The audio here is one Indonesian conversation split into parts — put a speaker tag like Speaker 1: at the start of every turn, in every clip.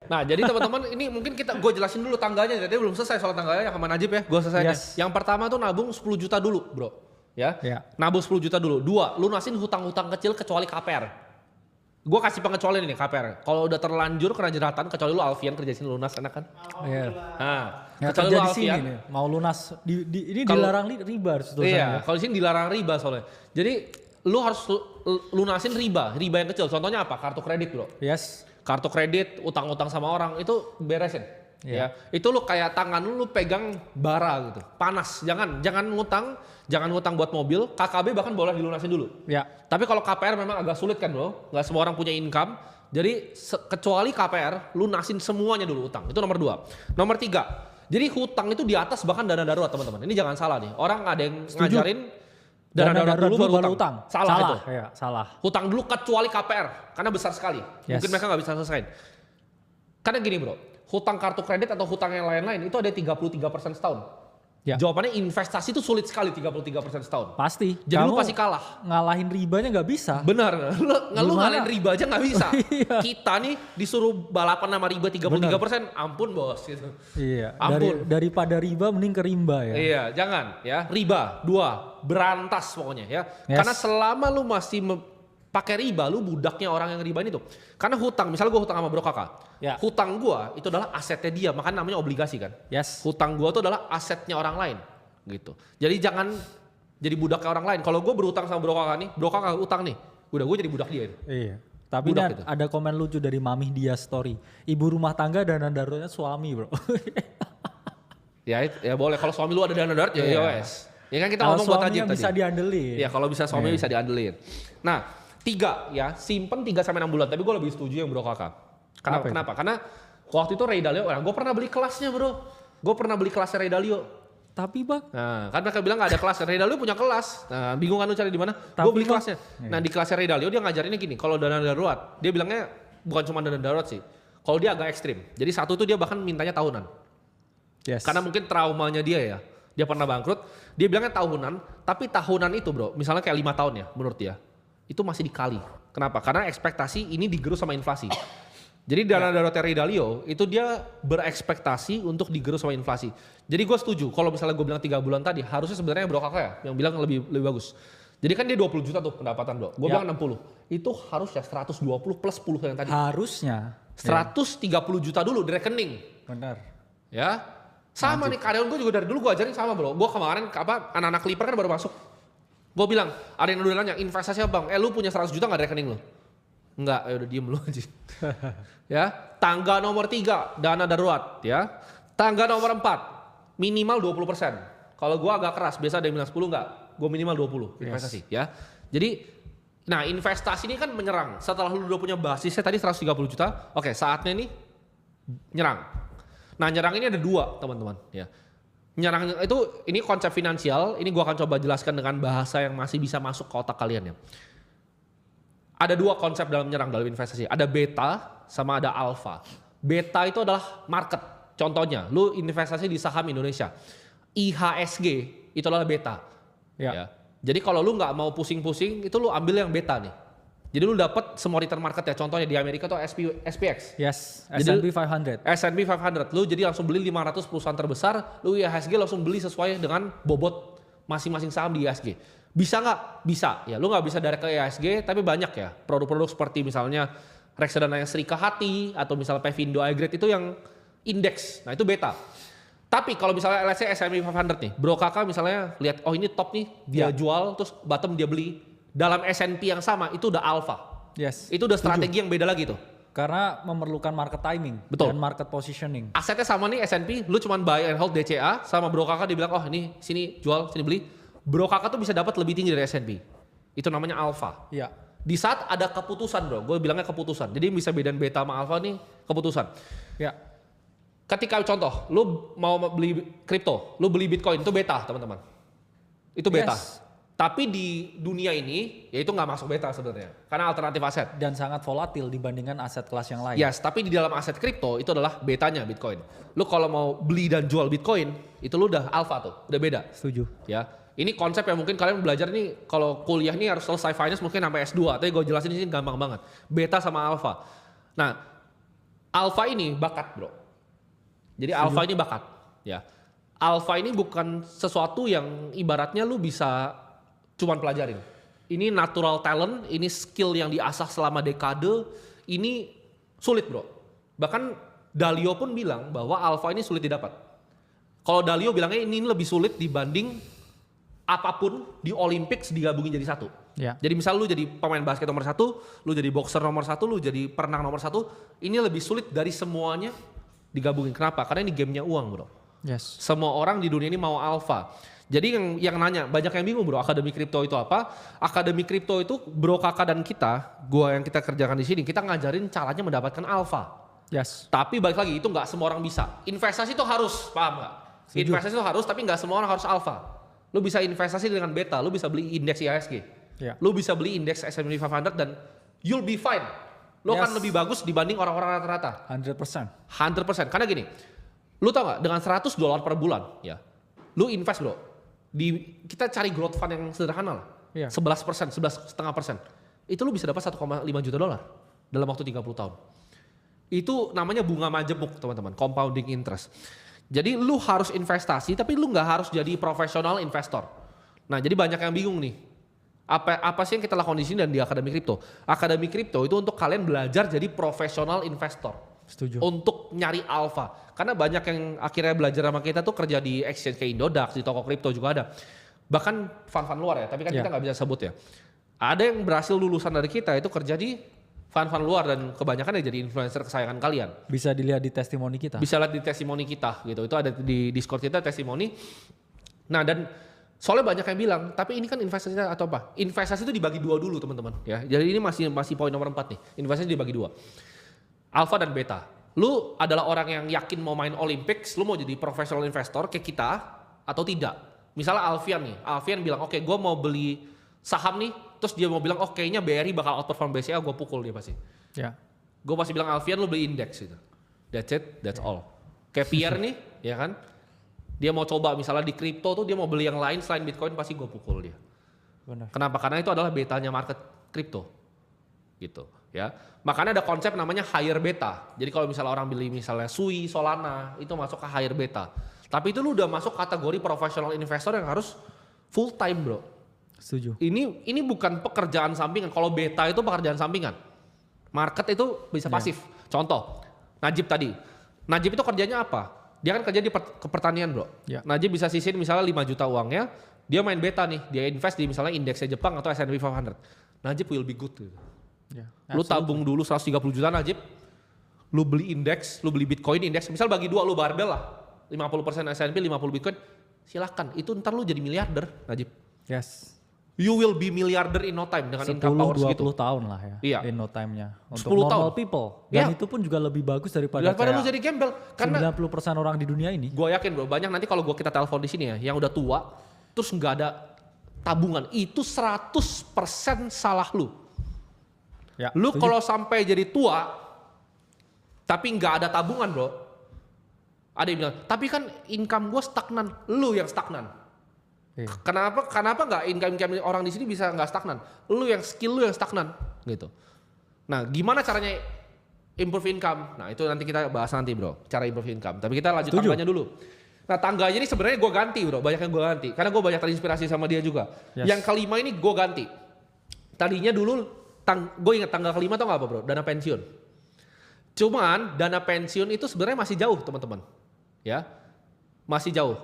Speaker 1: Nah, jadi teman-teman ini mungkin gue jelasin dulu tangganya. Jadi belum selesai soal tangganya yang sama Najib ya. Gue selesai. Yang pertama tuh nabung 10 juta dulu, bro. Ya. Nabung 10 juta dulu. 2, lunasin hutang-hutang kecil kecuali KPR. Gue kasih pengecualian ini KPR. Kalau udah terlanjur kena jeratan, kecuali lu Alfian kerja sini lunas, enak kan?
Speaker 2: Iya.
Speaker 1: Nah,
Speaker 2: kecuali lu Alfian nih, mau lunas ini dilarang riba harus tulisannya.
Speaker 1: Iya, kalau di sini dilarang riba soalnya. Jadi lu harus lunasin riba yang kecil. Contohnya apa? Kartu kredit, bro.
Speaker 2: Yes.
Speaker 1: Kartu kredit, utang-utang sama orang itu beresin. Ya. Itu lu kayak tangan lu pegang bara gitu. Panas. Jangan ngutang buat mobil, KKB bahkan boleh dilunasin dulu.
Speaker 2: Ya.
Speaker 1: Tapi kalau KPR memang agak sulit kan, bro. Nggak semua orang punya income. Jadi kecuali KPR, lunasin semuanya dulu utang. Itu nomor 2. Nomor 3. Jadi hutang itu di atas bahkan dana darurat, teman-teman. Ini jangan salah nih. Orang ada yang ngajarin dana darurat dulu baru utang. Salah itu.
Speaker 2: Ya, salah.
Speaker 1: Hutang dulu kecuali KPR karena besar sekali. Mungkin mereka nggak bisa selesaiin. Karena gini, bro, hutang kartu kredit atau hutang yang lain-lain itu ada 33% setahun. Ya. Jawabannya investasi itu sulit sekali 33% setahun.
Speaker 2: Pasti.
Speaker 1: Jadi lu pasti kalah.
Speaker 2: Ngalahin ribanya nggak bisa.
Speaker 1: Benar. Lu ngalahin riba aja nggak bisa. Kita nih disuruh balapan sama riba 33%, ampun bos gitu.
Speaker 2: Iya. Ampun. Daripada riba mending ke rimba ya.
Speaker 1: Iya, jangan ya. Riba 2, berantas pokoknya ya. Karena selama lu masih pakai riba, lu budaknya orang yang ribain itu. Karena hutang, misalnya gue hutang sama bro kakak. Hutang gue itu adalah asetnya dia, makanya namanya obligasi kan. Hutang gue itu adalah asetnya orang lain gitu. Jadi jangan jadi budaknya orang lain. Kalau gue berhutang sama bro kakak utang nih, udah gue jadi budak dia.
Speaker 2: Iya. Tapi ada komen lucu dari Mami Dia Story. Ibu rumah tangga dana daruratnya suami, bro.
Speaker 1: ya boleh, kalau suami lu ada dana darurat ya wes. Ya kan kita ngomong buat Najib tadi.
Speaker 2: Bisa diandelin.
Speaker 1: Ya kalau bisa suami bisa diandelin. Nah, 3 ya, simpen 3-6 bulan. Tapi gue lebih setuju yang bro kakak. Kenapa? Karena waktu itu Ray Dalio, gue pernah beli kelasnya, bro. Gue pernah beli kelasnya Ray Dalio.
Speaker 2: Tapi bang,
Speaker 1: nah kan mereka bilang gak ada kelas. Ray Dalio punya kelas. Nah, bingung kan lu cari di mana? Gue beli kelasnya. Nah, di kelasnya Ray Dalio dia ngajarinnya gini, kalau dana darurat, dia bilangnya bukan cuma dana darurat sih. Kalau dia agak ekstrim. Jadi satu itu dia bahkan mintanya tahunan. Karena mungkin traumanya dia ya. Dia pernah bangkrut, dia bilangnya tahunan, tapi tahunan itu, bro, misalnya kayak 5 tahun ya menurut dia. Itu masih dikali. Kenapa? Karena ekspektasi ini digerus sama inflasi. Jadi dana darurat Ray Dalio itu dia berekspektasi untuk digerus sama inflasi. Jadi gue setuju kalau misalnya gue bilang 3 bulan tadi harusnya sebenarnya bro kakak ya yang bilang lebih bagus. Jadi kan dia 20 juta tuh pendapatan, bro. Gue bilang 60. Itu harusnya 120 plus 10 yang tadi.
Speaker 2: Harusnya
Speaker 1: 130 juta dulu di rekening.
Speaker 2: Benar.
Speaker 1: Ya. Sama nih karyawan gue juga dari dulu gue ajarin sama, bro. Gue kemarin anak-anak Clipper kan baru masuk. Gue bilang, ada yang udah nanya, investasi apa bang? Lu punya 100 juta gak di rekening lu? Enggak, ya udah diem lu aja. Ya, tangga nomor 3, dana darurat. Ya, tangga nomor 4, minimal 20%. Kalau gue agak keras, biasa ada yang bilang 10 enggak, gue minimal 20 investasi. Ya, jadi, nah investasi ini kan menyerang. Setelah lu udah punya basisnya tadi 130 juta, oke saatnya nih nyerang. Nah nyerang ini ada 2 teman-teman. Ya. Nyerang itu ini konsep finansial, ini gua akan coba jelaskan dengan bahasa yang masih bisa masuk ke otak kalian ya. Ada 2 konsep dalam nyerang dalam investasi, ada beta sama ada alpha. Beta itu adalah market, contohnya lu investasi di saham Indonesia, IHSG itu adalah beta. Ya. Jadi kalau lu nggak mau pusing-pusing, itu lu ambil yang beta nih. Jadi lu dapat semua return market ya, contohnya di Amerika tuh SPX.
Speaker 2: S&P 500.
Speaker 1: S&P 500, lu jadi langsung beli 500 perusahaan terbesar, lu IHSG langsung beli sesuai dengan bobot masing-masing saham di IHSG. Bisa nggak? Bisa. Ya, lu nggak bisa direct ke IHSG, tapi banyak ya produk-produk seperti misalnya reksadana yang Serika Hati atau misalnya Pevindo iGrade itu yang indeks. Nah itu beta. Tapi kalau misalnya let's say S&P 500 nih, bro kakak misalnya lihat oh ini top nih, dia jual terus bottom dia beli. Dalam S&P yang sama itu udah alpha. Itu udah strategi yang beda lagi tuh.
Speaker 2: Karena memerlukan market timing dan market positioning.
Speaker 1: Asetnya sama nih S&P, lu cuma buy and hold DCA, sama bro kakak dibilang oh ini sini jual, sini beli. Bro kakak tuh bisa dapat lebih tinggi dari S&P. Itu namanya alpha.
Speaker 2: Iya.
Speaker 1: Di saat ada keputusan, bro, gue bilangnya keputusan. Jadi bisa bedain beta sama alpha nih keputusan.
Speaker 2: Ya.
Speaker 1: Ketika contoh, lu mau beli kripto, lu beli Bitcoin itu beta, teman-teman. Itu beta. Tapi di dunia ini, ya itu nggak masuk beta sebenarnya, karena alternatif aset.
Speaker 2: Dan sangat volatil dibandingkan aset kelas yang lain.
Speaker 1: Tapi di dalam aset kripto itu adalah betanya Bitcoin. Lu kalau mau beli dan jual Bitcoin, itu lu udah alpha tuh, udah beda.
Speaker 2: Setuju.
Speaker 1: Ya, ini konsep yang mungkin kalian belajar nih, kalau kuliah nih harus selesai finance mungkin sampai S2, tapi gue jelasin di sini gampang banget. Beta sama alpha. Nah, Alpha ini bakat bro. Jadi alpha ini bakat. Ya. Alpha ini bukan sesuatu yang ibaratnya lu bisa cuman pelajarin. Ini natural talent, ini skill yang diasah selama dekade, ini sulit bro. Bahkan Dalio pun bilang bahwa alpha ini sulit didapat. Kalau Dalio bilangnya ini lebih sulit dibanding apapun di Olympics digabungin jadi satu.
Speaker 2: Ya.
Speaker 1: Jadi misal lu jadi pemain basket nomor 1, lu jadi boxer nomor 1, lu jadi perenang nomor 1, ini lebih sulit dari semuanya digabungin. Kenapa? Karena ini gamenya uang bro.
Speaker 2: Yes.
Speaker 1: Semua orang di dunia ini mau alpha. Jadi yang nanya, banyak yang bingung bro, akademi kripto itu apa? Akademi kripto itu bro kakak dan kita, gua yang kita kerjakan di sini, kita ngajarin caranya mendapatkan alpha.
Speaker 2: Yes.
Speaker 1: Tapi balik lagi, itu nggak semua orang bisa. Investasi itu harus, paham nggak?
Speaker 2: Setuju.
Speaker 1: Investasi itu harus, tapi nggak semua orang harus alpha. Lu bisa investasi dengan beta, lu bisa beli indeks IHSG.
Speaker 2: Ya.
Speaker 1: Lu bisa beli indeks S&P 500 dan you'll be fine. Lu akan lebih bagus dibanding orang-orang rata-rata.
Speaker 2: 100%.
Speaker 1: 100%. Karena gini, lu tau gak dengan $100 per bulan ya, lu invest bro. Kita cari growth fund yang sederhana lah.
Speaker 2: Iya.
Speaker 1: 11%, 11,5%. Itu lu bisa dapat $1,5 juta dalam waktu 30 tahun. Itu namanya bunga majemuk teman-teman, compounding interest. Jadi lu harus investasi tapi lu gak harus jadi profesional investor. Nah jadi banyak yang bingung nih. Apa sih yang kita lakukan di sini dan di Akademi Kripto? Akademi Kripto itu untuk kalian belajar jadi profesional investor.
Speaker 2: Setuju.
Speaker 1: Untuk nyari alpha. Karena banyak yang akhirnya belajar sama kita tuh kerja di exchange kayak Indodax, di toko kripto juga ada. Bahkan fund-fund luar ya, tapi kan kita nggak bisa sebut ya. Ada yang berhasil lulusan dari kita itu kerja di fund-fund luar dan kebanyakan ya jadi influencer kesayangan kalian.
Speaker 2: Bisa dilihat di testimoni kita.
Speaker 1: Bisa lihat di testimoni kita gitu. Itu ada di Discord kita testimoni. Nah dan soalnya banyak yang bilang, tapi ini kan investasi atau apa? Investasi itu dibagi dua dulu teman-teman ya. Jadi ini masih poin nomor 4 nih. Investasi dibagi dua. Alpha dan beta. Lu adalah orang yang yakin mau main Olympics, lu mau jadi professional investor kayak kita atau tidak. Misalnya Alfian nih, Alfian bilang oke, gue mau beli saham nih, terus dia mau bilang oke kayaknya BRI bakal outperform BCA, gue pukul dia pasti.
Speaker 2: Ya.
Speaker 1: Gue pasti bilang Alfian lu beli indeks gitu. That's it, that's all. Kayak Pierre nih, ya kan? Dia mau coba misalnya di kripto tuh dia mau beli yang lain selain Bitcoin pasti gue pukul dia.
Speaker 2: Benar.
Speaker 1: Kenapa? Karena itu adalah betanya market kripto. Gitu ya. Makanya ada konsep namanya higher beta. Jadi kalau misalnya orang beli misalnya Sui, Solana, itu masuk ke higher beta. Tapi itu lu udah masuk kategori professional investor yang harus full time, bro.
Speaker 2: Setuju.
Speaker 1: Ini bukan pekerjaan sampingan. Kalau beta itu pekerjaan sampingan. Market itu bisa pasif. Contoh, Najib tadi. Najib itu kerjanya apa? Dia kan kerja di pertanian, bro.
Speaker 2: Ya.
Speaker 1: Najib bisa sisihin misalnya 5 juta uangnya, dia main beta nih, dia invest di misalnya indeksnya Jepang atau S&P 500. Najib will be good gitu.
Speaker 2: Ya.
Speaker 1: Lu tabung dulu 130 juta Najib, lu beli indeks, lu beli Bitcoin indeks, misal bagi dua lu barbel lah, 50% S&P, 50 Bitcoin, silahkan. Itu ntar lu jadi miliarder Najib.
Speaker 2: Yes.
Speaker 1: You will be miliarder in no time dengan income power
Speaker 2: 10-20
Speaker 1: segitu.
Speaker 2: tahun lah ya.
Speaker 1: Iya.
Speaker 2: In no time-nya. Untuk
Speaker 1: 10
Speaker 2: normal
Speaker 1: tahun.
Speaker 2: people. Dan
Speaker 1: Iya.
Speaker 2: itu pun juga lebih bagus daripada
Speaker 1: Lu jadi gembel. Karena
Speaker 2: 90% orang di dunia ini.
Speaker 1: gue yakin bro, banyak nanti kalau kita telepon di sini ya, yang udah tua, terus nggak ada tabungan, itu 100% salah lu.
Speaker 2: Ya,
Speaker 1: Lu
Speaker 2: setuju.
Speaker 1: kalau sampai jadi tua, tapi nggak ada tabungan bro, ada yang bilang, tapi kan income gue stagnan, lu yang stagnan.
Speaker 2: Iya.
Speaker 1: Kenapa nggak income orang di sini bisa nggak stagnan? Lu yang skill lu yang stagnan, gitu. Nah, gimana caranya improve income? Nah, itu nanti kita bahas nanti bro, cara improve income. Tapi kita lanjut
Speaker 2: Setuju.
Speaker 1: tangganya dulu. Nah, tangganya ini sebenarnya gue ganti bro, banyak yang gue ganti, karena gue banyak terinspirasi sama dia juga.
Speaker 2: Yes.
Speaker 1: Yang kelima ini gue ganti. Tadinya dulu gue ingat tanggal kelima tau gak apa bro? Dana pensiun. Cuman dana pensiun itu sebenarnya masih jauh teman-teman, ya, masih jauh.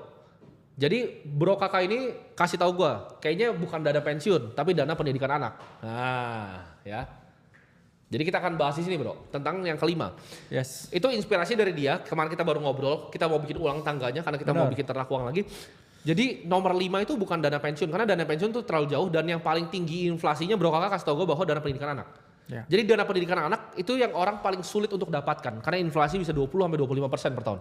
Speaker 1: Jadi bro kakak ini kasih tahu gue, kayaknya bukan dana pensiun, tapi dana pendidikan anak. Nah, ya. Jadi kita akan bahas di sini bro, tentang yang kelima.
Speaker 2: Yes.
Speaker 1: Itu inspirasi dari dia. Kemarin kita baru ngobrol, kita mau bikin ulang tangganya karena kita mau bikin ternak uang lagi. Jadi nomor 5 itu bukan dana pensiun, karena dana pensiun itu terlalu jauh dan yang paling tinggi inflasinya bro kakak kasih tau gue bahwa dana pendidikan anak.
Speaker 2: Ya.
Speaker 1: Jadi dana pendidikan anak itu yang orang paling sulit untuk dapatkan karena inflasi bisa 20-25% per tahun.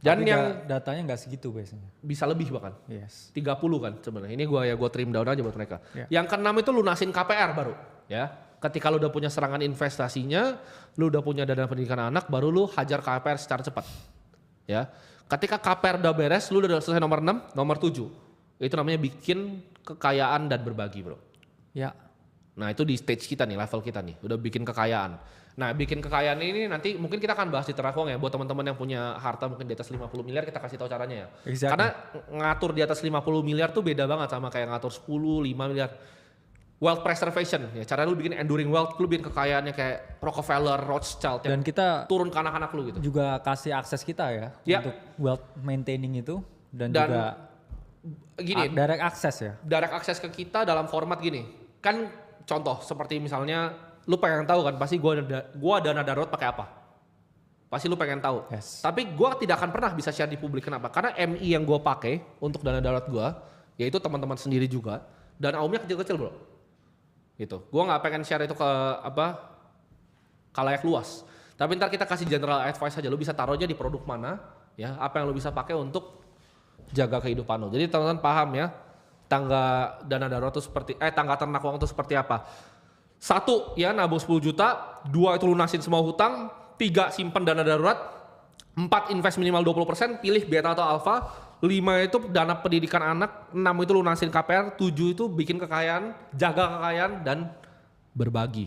Speaker 1: Dan
Speaker 2: Tapi
Speaker 1: yang
Speaker 2: datanya nggak segitu biasanya.
Speaker 1: bisa lebih bahkan.
Speaker 2: Yes.
Speaker 1: 30 kan sebenarnya. Ini gue trim down aja buat mereka.
Speaker 2: Ya.
Speaker 1: Yang keenam itu lunasin KPR baru, ya. Ketika lu udah punya serangan investasinya, lu udah punya dana pendidikan anak, baru lu hajar KPR secara cepat. Ya. Ketika KPR udah beres, lu udah selesai nomor 6, nomor 7. Itu namanya bikin kekayaan dan berbagi, bro.
Speaker 2: Ya.
Speaker 1: Nah, itu di stage kita nih, level kita nih, udah bikin kekayaan. Nah, bikin kekayaan ini nanti mungkin kita akan bahas di Terakuang ya. Buat teman-teman yang punya harta mungkin di atas 50 miliar, kita kasih tahu caranya ya.
Speaker 2: Exactly.
Speaker 1: Karena ngatur di atas 50 miliar tuh beda banget sama kayak ngatur 10, 5 miliar. Wealth preservation ya. Cara lu bikin enduring wealth, lu bikin kekayaannya kayak Rockefeller, Rothschild
Speaker 2: Dan
Speaker 1: yang
Speaker 2: kita
Speaker 1: turun ke anak-anak lu gitu.
Speaker 2: juga kasih akses kita ya untuk wealth maintaining itu dan juga
Speaker 1: gini,
Speaker 2: direct access ya.
Speaker 1: direct access ke kita dalam format gini. Kan contoh seperti misalnya lu pengen tahu kan pasti gua dana darurat pakai apa? Pasti lu pengen tahu.
Speaker 2: Yes.
Speaker 1: Tapi gua tidak akan pernah bisa share di publik. Kenapa? Karena MI yang gua pakai untuk dana darurat gua yaitu teman-teman sendiri juga dan aumnya kecil-kecil, Bro. Gitu. Gua nggak pengen share itu ke khalayak luas. Tapi ntar kita kasih general advice aja, lu bisa taruh aja di produk mana ya, apa yang lu bisa pakai untuk jaga kehidupan lu. Jadi teman-teman paham ya, tangga dana darurat itu seperti tangga ternak uang itu seperti apa. 1 ya nabung 10 juta, 2 itu lunasin semua hutang, 3 simpen dana darurat, 4 invest minimal 20%, pilih beta atau alpha, 5 itu dana pendidikan anak, 6 itu lunasin KPR, 7 itu bikin kekayaan, jaga kekayaan dan berbagi.